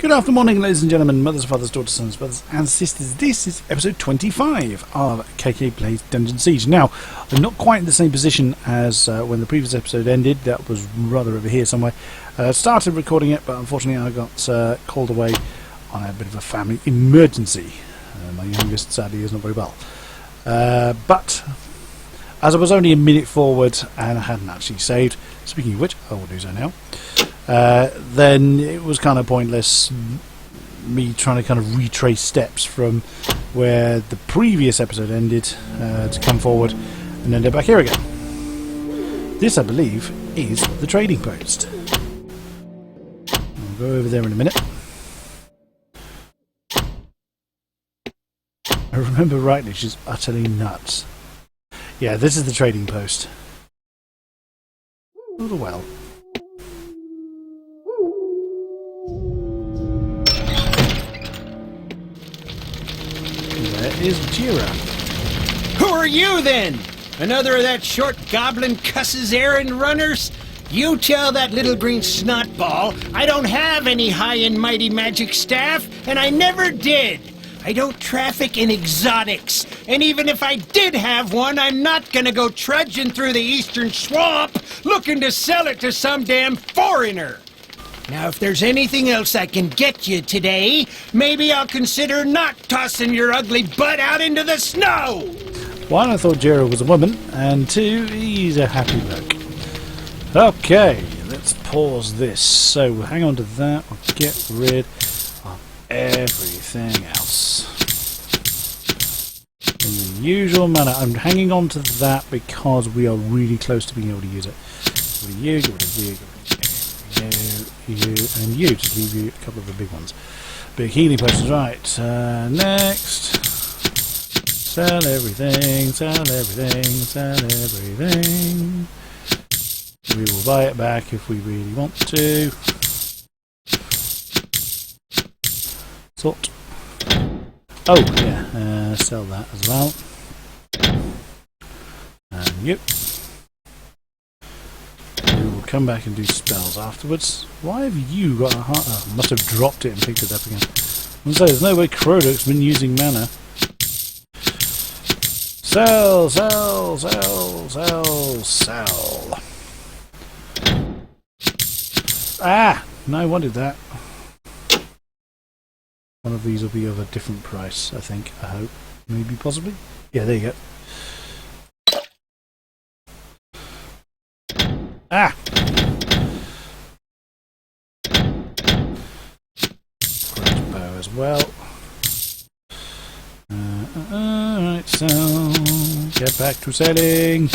Good afternoon, morning, ladies and gentlemen, mothers, fathers, daughters, sons, brothers and sisters. This is episode 25 of KK Plays Dungeon Siege. Now, I'm not quite in the same position as when the previous episode ended. That was rather over here somewhere. I started recording it, but unfortunately I got called away on a bit of a family emergency. My youngest, sadly, is not very well. But as I was only a minute forward and I hadn't actually saved, speaking of which, I will do so now. Then it was kind of pointless me trying to kind of retrace steps from where the previous episode ended to come forward and end up back here again. This, I believe, is the trading post. I'll go over there in a minute. I remember rightly, she's utterly nuts. Yeah, this is the trading post. Oh, well. There is Jira. Who are you, then? Another of that short goblin cuss's errand runners? You tell that little green snotball I don't have any high and mighty magic staff, and I never did. I don't traffic in exotics, and even if I did have one, I'm not gonna go trudging through the eastern swamp looking to sell it to some damn foreigner. Now, if there's anything else I can get you today, maybe I'll consider not tossing your ugly butt out into the snow! One, I thought Jiro was a woman, and two, he's a happy bloke. Okay, let's pause this. So, we'll hang on to that, we'll get rid of everything else. In the usual manner, I'm hanging on to that because we are really close to being able to use it. Get rid of you, get rid of you, get rid of you. You and you, just leave you a couple of the big ones. Big healing potions, right. Next. Sell everything, sell everything, sell everything. We will buy it back if we really want to. Sort. Oh, yeah, sell that as well. And you. Come back and do spells afterwards. Why have you got a heart? Oh, must have dropped it and picked it up again. I'm saying there's no way Krodak's been using mana. Sell, sell, sell, sell, sell. Ah! No, I wanted that. One of these will be of a different price, I think. I hope. Maybe, possibly? Yeah, there you go. Ah! Bow as well. Right, so get back to selling.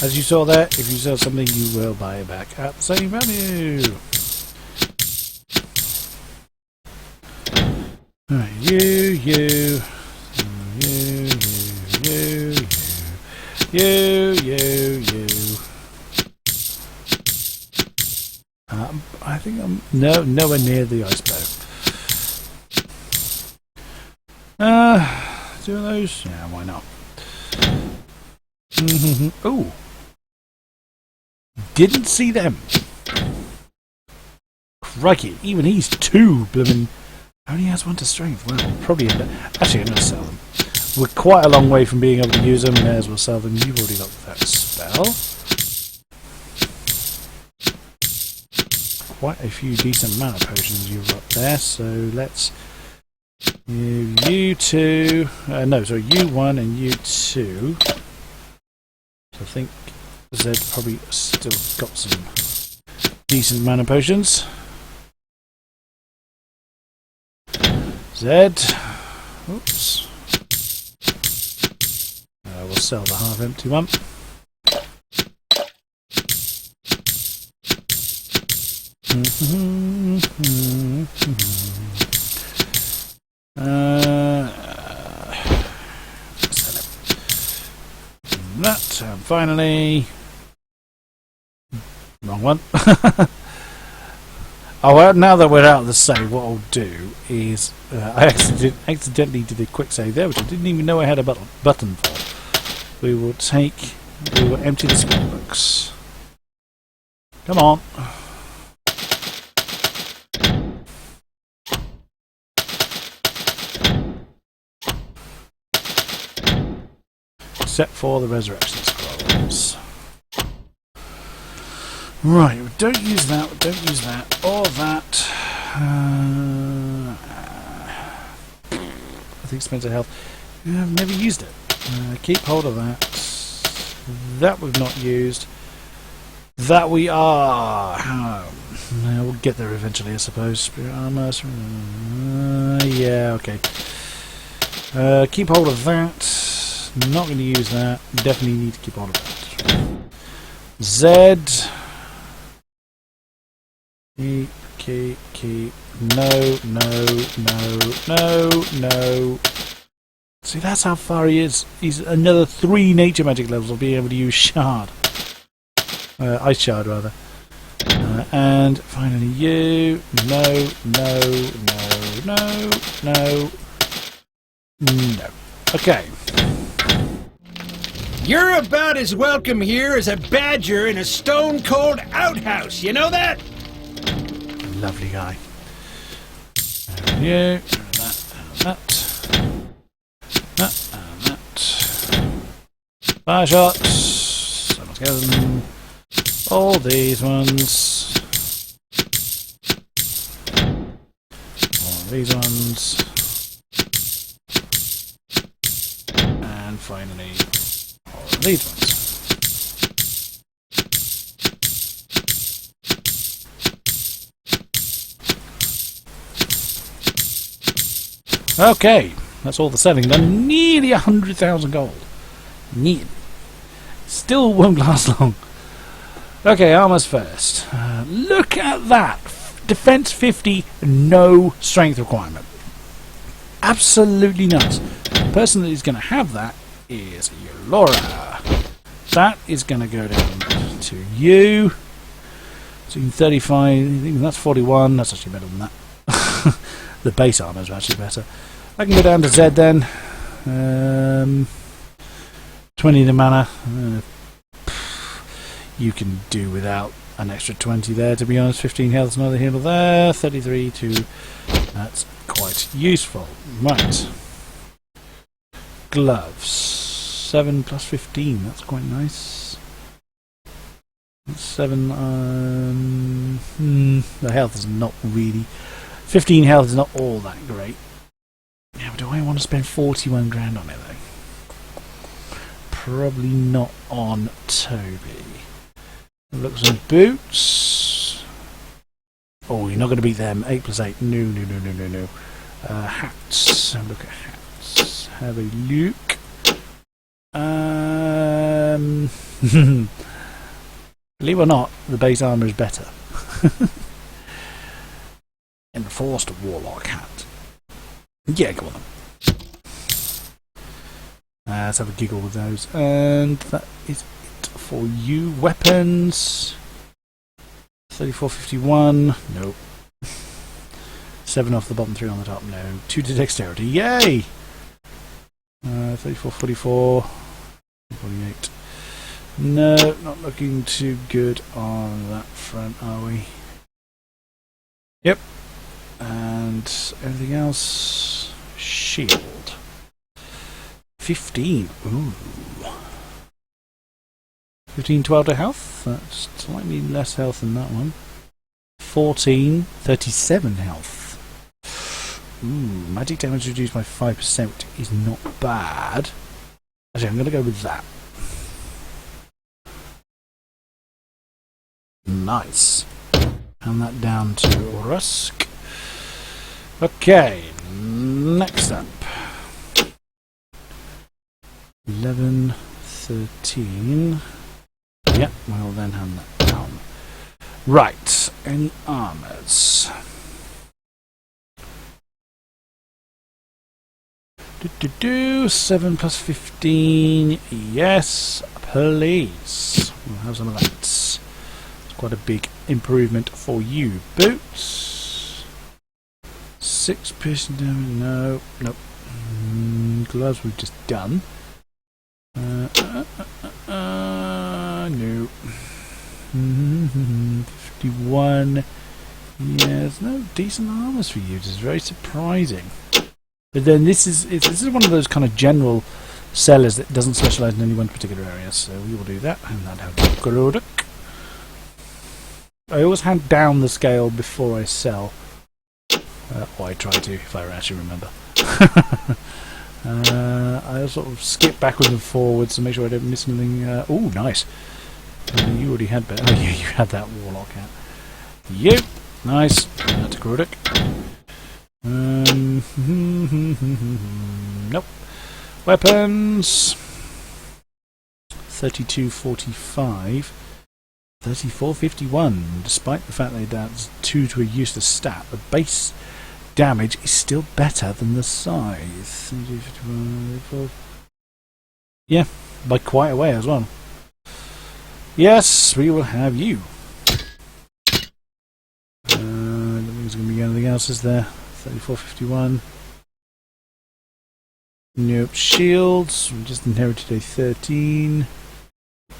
As you saw there, if you sell something, you will buy it back at the same value. Alright, you. You. I think I'm nowhere near the ice bow. Two of those? Yeah, why not? Oh, didn't see them. Crikey, even he's two blooming. Only has one to strength. Well, probably end up. Actually, I'm going to sell them. We're quite a long way from being able to use them. May as well sell them. You've already got that spell. Quite a few decent mana potions you've got there. So let's you two. No, sorry, you one and you two. So I think Zed probably still got some decent mana potions. Zed. Oops. We'll sell the half-empty one. Sell it. That, and finally... Wrong one. Oh, well, now that we're out of the save, what I'll do is... I accidentally did a quick save there, which I didn't even know I had a button for. We will empty the spell books. Come on. Except for the resurrection scrolls. Right, we don't use that, or that. I think expensive health. I've never used it. Keep hold of that. That we've not used. That we are. We'll get there eventually, I suppose. Spirit armor. Yeah, okay. Keep hold of that. Not going to use that. Definitely need to keep hold of that. Z. Keep. No. See, that's how far he is. He's another 3 nature magic levels of being able to use shard. Ice shard, rather. And finally you. No. Okay. You're about as welcome here as a badger in a stone-cold outhouse. You know that? Lovely guy. You. That. Fire shots. Someone's getting all these ones. All these ones. And finally, all of these ones. Okay, that's all the selling done. Nearly 100,000 gold. Nearly. Still won't last long. Okay, armors first. Look at that. Defense 50, no strength requirement. Absolutely nuts. The person that is going to have that is Laura. That is going to go down to you. So 35, that's 41. That's actually better than that. The base armor is actually better. I can go down to Z then. 20 the mana. You can do without an extra 20 there, to be honest. 15 health, another healer there. 33 to... That's quite useful. Right. Gloves. 7 plus 15. That's quite nice. 7... the health is not really... 15 health is not all that great. Yeah, but do I want to spend 41 grand on it though? Probably not on Toby. Look at some boots. Oh, you're not going to beat them. 8 plus 8. No. Hats. Look at hats. Have a look. Believe it or not, the base armour is better. Enforced Warlock hat. Yeah, go on then. Let's have a giggle with those. And that is it for you. Weapons. 34.51. Nope. 7 off the bottom, 3 on the top. No. 2 to dexterity. Yay! 34.44. 48. No, not looking too good on that front, are we? Yep. And everything else, shield. 15. Ooh. 15, 12 to health. That's slightly less health than that one. 14, 37 health. Ooh, magic damage reduced by 5% is not bad. Actually, I'm going to go with that. Nice. And that down to Rusk. Okay, next up. 11, 13. Yep, we'll then hand that down. Right, any armors? 7 plus 15. Yes, please. We'll have some of that. It's quite a big improvement for you. Boots. 6 piercing damage. No, nope. Gloves we've just done. No. 51. Yeah, there's no decent armors for you, which is very surprising. But then this is one of those kind of general sellers that doesn't specialise in any one particular area, so we will do that, and that helps. I always hand down the scale before I sell. Or I try to, if I actually remember. I sort of skip backwards and forwards to make sure I don't miss anything. Oh, nice. You already had better. Oh, yeah, you had that warlock hat. You. Nice. That's a King-Kodiak. Nope. Weapons. 3245. 3451. Despite the fact that that's 2 to a useless stat, the base damage is still better than the scythe. Yeah, by quite a way as well. Yes, we will have you. I don't think there's going to be anything else, is there? 3451. Nope. Shields. We just inherited a 13.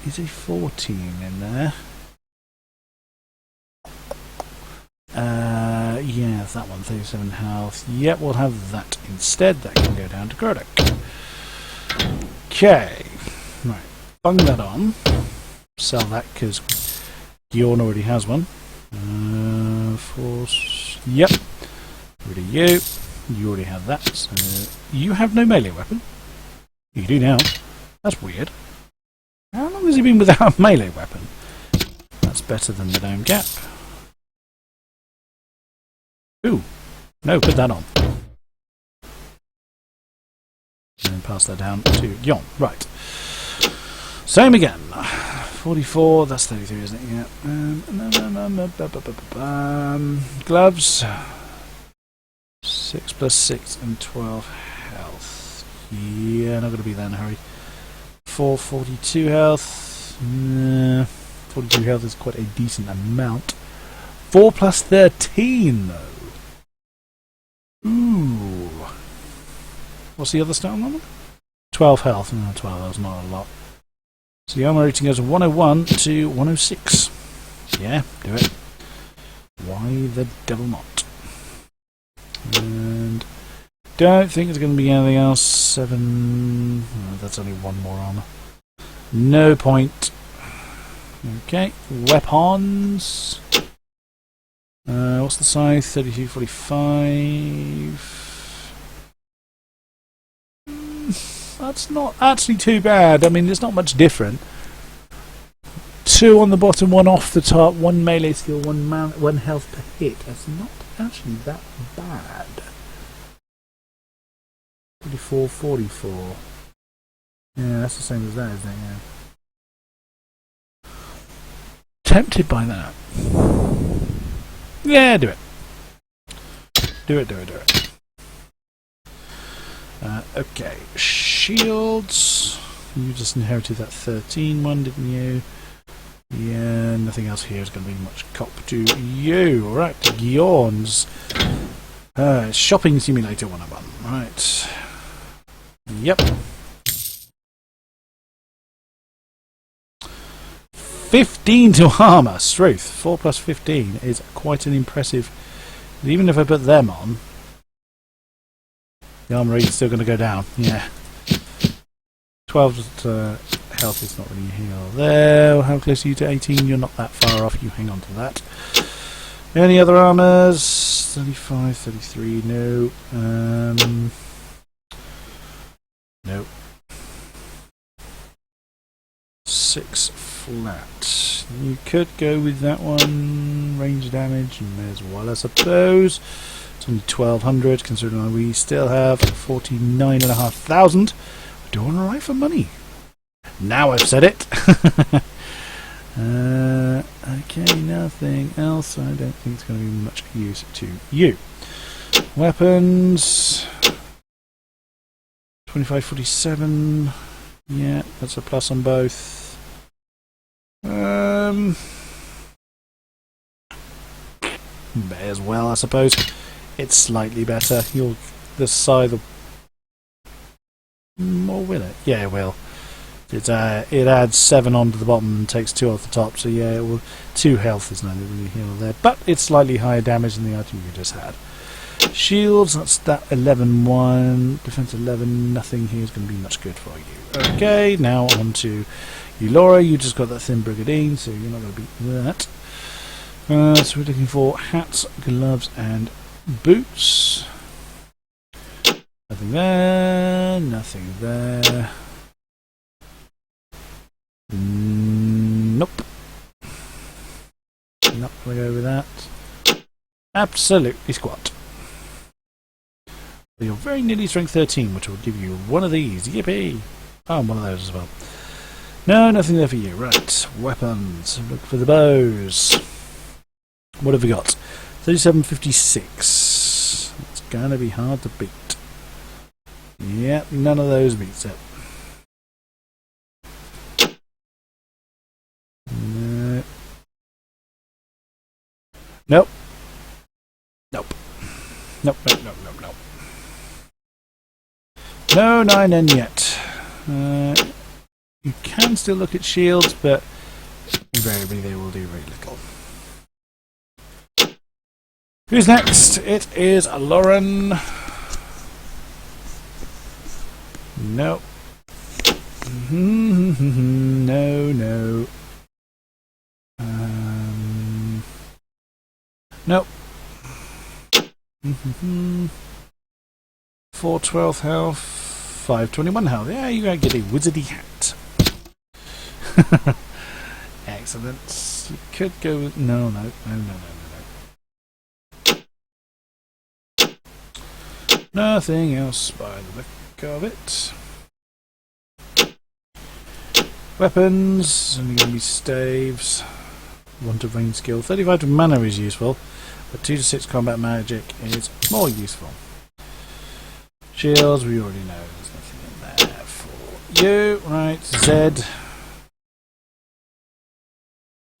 Is a 14 in there? Yeah, that one, 37 health. Yep, we'll have that instead. That can go down to King-Kodiak. Okay. Right. Bung that on. Sell that because Bjorn already has one. Force. Yep. Rid of you. You already have that. So you have no melee weapon. You do now. That's weird. How long has he been without a melee weapon? That's better than the dome gap. Ooh. No, put that on. And then pass that down to Yon. Right. Same again. 44, that's 33, isn't it? Yeah. Gloves. 6 plus 6 and 12 health. Yeah, not going to be that in a hurry. 442 health. 42 health is quite a decent amount. 4 plus 13 though. Ooh. What's the other stat on that one? 12 health. No, 12 health is not a lot. So the armor rating goes from 101 to 106. Yeah, do it. Why the devil not? And don't think there's going to be anything else. 7. Oh, that's only one more armor. No point. Okay, weapons. What's the size? 3245. That's not actually too bad. I mean, it's not much different. 2 on the bottom, 1 off the top, 1 melee skill, 1 health per hit. That's not actually that bad. 44, 44. Yeah, that's the same as that, isn't it? Yeah. Tempted by that. Yeah, do it. Do it. Okay, shields. You just inherited that 13 one, didn't you? Yeah, nothing else here is going to be much cop to you. Alright, Gyorn's shopping simulator 101. Right. Yep. 15 to armour. Struth. 4 plus 15 is quite an impressive. Even if I put them on, the armour rate is still going to go down. Yeah. 12 health is not really heal there. How close are you to 18? You're not that far off. You hang on to that. Any other armours? 35, 33. No. No. 6 flat. You could go with that one. Range damage, and may as well, I suppose. It's only 1200, considering we still have 49,500. We're doing alright for money. Now I've said it. Okay, nothing else. I don't think it's going to be much use to you. Weapons. 2547. Yeah, that's a plus on both. May as well, I suppose. It's slightly better. The scythe will... Or will it? Yeah, it will. It adds 7 onto the bottom and takes 2 off the top, so yeah, 2 health is not really heal there, but it's slightly higher damage than the item you just had. Shields, that's that 11-1, defense 11, nothing here is going to be much good for you. Okay, now on to you, Laura. You just got that thin brigandine, so you're not going to beat that. So we're looking for hats, gloves, and boots. Nothing there, nothing there. Nope. Not going to go with that. Absolutely squat. You're very nearly strength 13, which will give you one of these. Yippee! Oh, and one of those as well. No, nothing there for you. Right, weapons. Look for the bows. What have we got? 3756. It's going to be hard to beat. Yep, none of those beats it. No. Nope. Nope. Nope, nope, nope, nope, nope. No 9N yet. You can still look at shields, but invariably they will do very little. Who's next? It is Lauren. Nope. No, no. Nope. 412 health, 521 health. Yeah, you gotta get a wizardy hat. Excellent. You could go with no. Nothing else by the look of it. Weapons, only going to be staves. 1 to range skill. 35 to mana is useful, but 2 to 6 combat magic is more useful. Shields, we already know there's nothing in there for you. Right, Zed.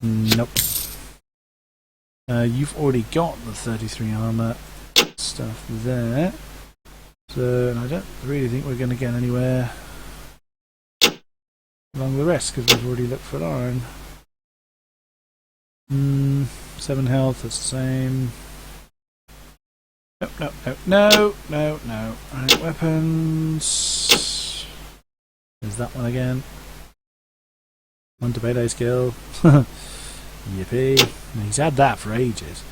Nope. You've already got the 33 armor stuff there. So, I don't really think we're going to get anywhere along the rest, because we've already looked for iron. 7 health, that's the same. No. Right, weapons. There's that one again. 1 to melee skill. Yippee. He's had that for ages.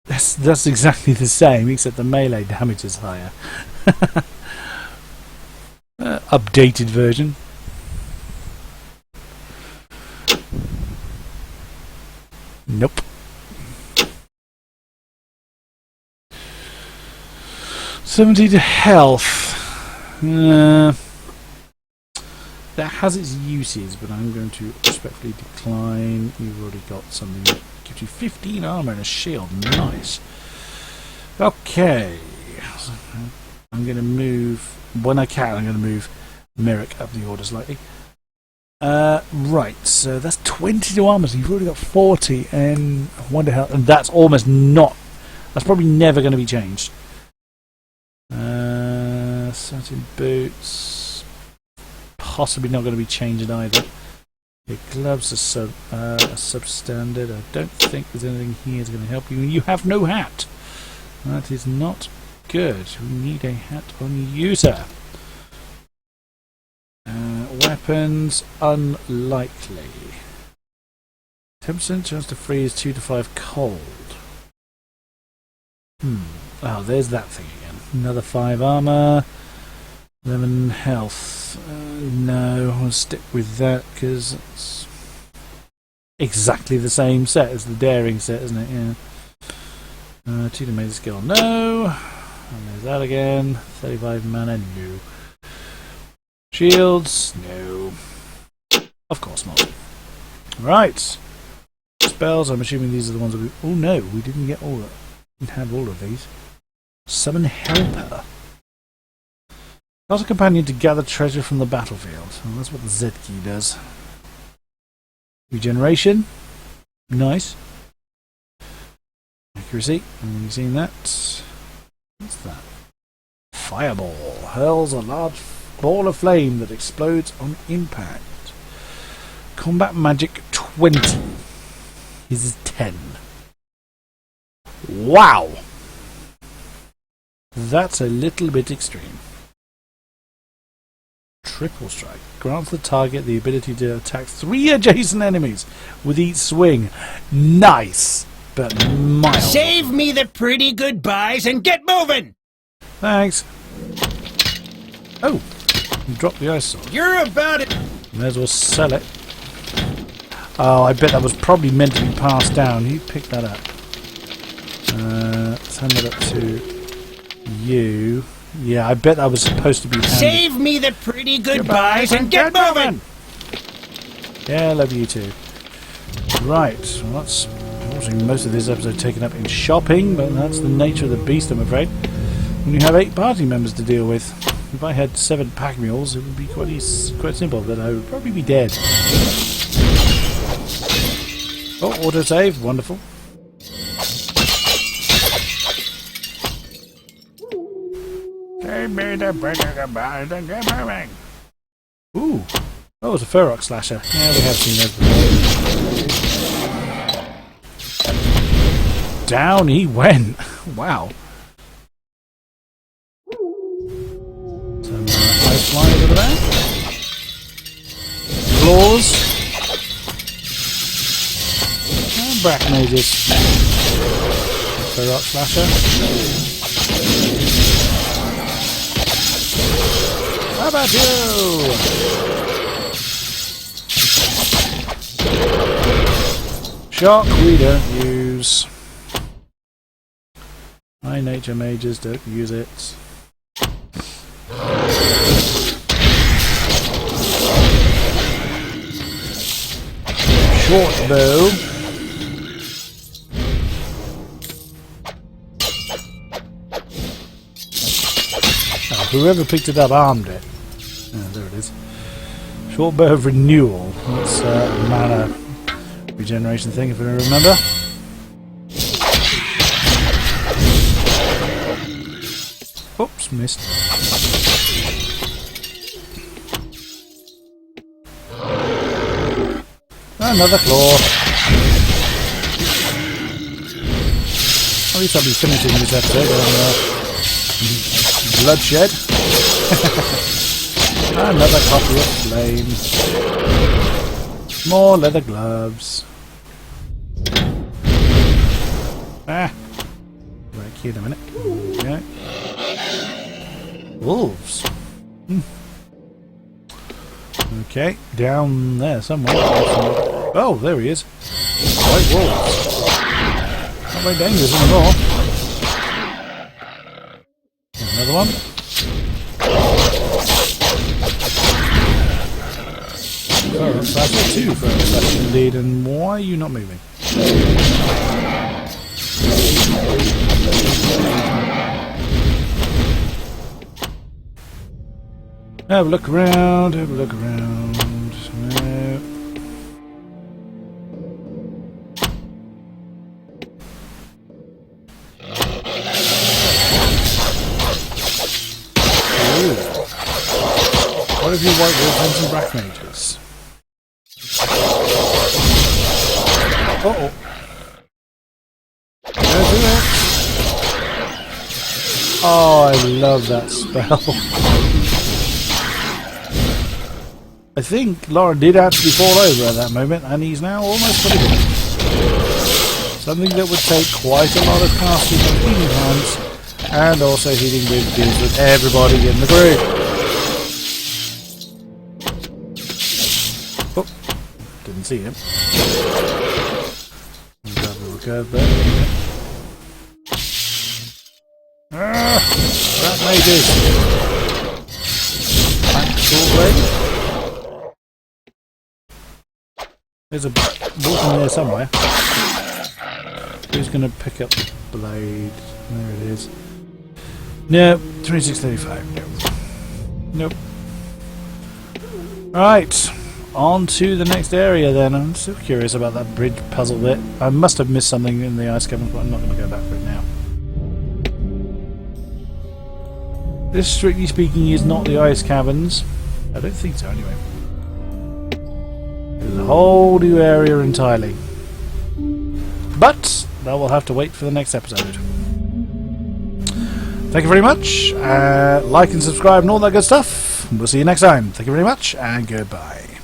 That's exactly the same, except the melee damage is higher. Updated version. Nope. 70 to health. That has its uses, but I'm going to respectfully decline. You've already got something that gives you 15 armor and a shield. Nice. Okay. I'm going to move, when I can, I'm going to move Merik up the order slightly. Right, so that's 20 to armor, so you've already got 40 and 1 to health, and that's almost not, that's probably never going to be changed. Certain boots, possibly not going to be changed either. Your gloves are substandard. I don't think there's anything here that's going to help you. You have no hat. That is not good. We need a hat on you, sir. Weapons, unlikely. 10% chance to freeze 2 to 5 cold. Oh, there's that thing again. Another 5 armor. 11 health. No, I'll stick with that because it's exactly the same set as the daring set, isn't it? Yeah. 2 to melee skill. No. And there's that again. 35 mana. No. Shields? No. Of course not. Right. Spells, I'm assuming these are the ones that we... Oh no, we didn't get all of... We didn't have all of these. Summon Helper. Not a companion to gather treasure from the battlefield. Well, that's what the Z key does. Regeneration. Nice. Accuracy. Have you seen that? What's that? Fireball. Hurls a large ball of flame that explodes on impact. Combat magic 20. His is 10. Wow! That's a little bit extreme. Triple strike grants the target the ability to attack 3 adjacent enemies with each swing. Nice, but mild. Save me the pretty goodbyes and get moving! Thanks. Oh, you dropped the ice sword. You're about it. May as well sell it. Oh, I bet that was probably meant to be passed down. You picked that up. Let's hand that up to you. Yeah, I bet that was supposed to be handed. Save me the pretty goodbyes and get moving! Yeah, I love you too. Right, well, that's unfortunately most of this episode taken up in shopping, but that's the nature of the beast, I'm afraid. When you have 8 party members to deal with. If I had 7 pack mules, it would be quite simple, but I would probably be dead. Oh, autosave, wonderful. Ooh, that was a Ferox slasher. Yeah, we have seen those before. Down he went. Wow. Some ice flying over there. Claws. And Brack mages. Ferox slasher. How about you? Shock we don't use. High nature mages don't use it. Short bow. Oh, whoever picked it up armed it. Oh, there it is. Short bow of renewal. That's a mana regeneration thing, if I remember. Oops, missed. Another claw. At least I'll be finishing this episode on bloodshed. Another copy of flame. More leather gloves. Ah. Right here in a minute. Okay. Wolves. Okay, down there somewhere. Oh, there he is. White wolves. Not very dangerous anymore. Another one. That's 2 first indeed, and why are you not moving? Have a look around, have a look around. No. Ooh. What have you white wolves and some black mages? Uh-oh. Don't do it. Oh, I love that spell. I think Lauren did actually fall over at that moment, and he's now almost fully dead. Something that would take quite a lot of casting and healing hands, and also healing with deals with everybody in the group. Oh, didn't see him. Grab a little curve there. Ah, that mages. Back sword blade. There's a wolf in there somewhere. Who's going to pick up the blade? There it is. No, 2635. Nope. Right, on to the next area then. I'm so curious about that bridge puzzle bit. I must have missed something in the Ice Caverns, but I'm not going to go back for it now. This, strictly speaking, is not the Ice Caverns. I don't think so, anyway. It's a whole new area entirely. But that will have to wait for the next episode. Thank you very much. Like and subscribe and all that good stuff. We'll see you next time. Thank you very much, and goodbye.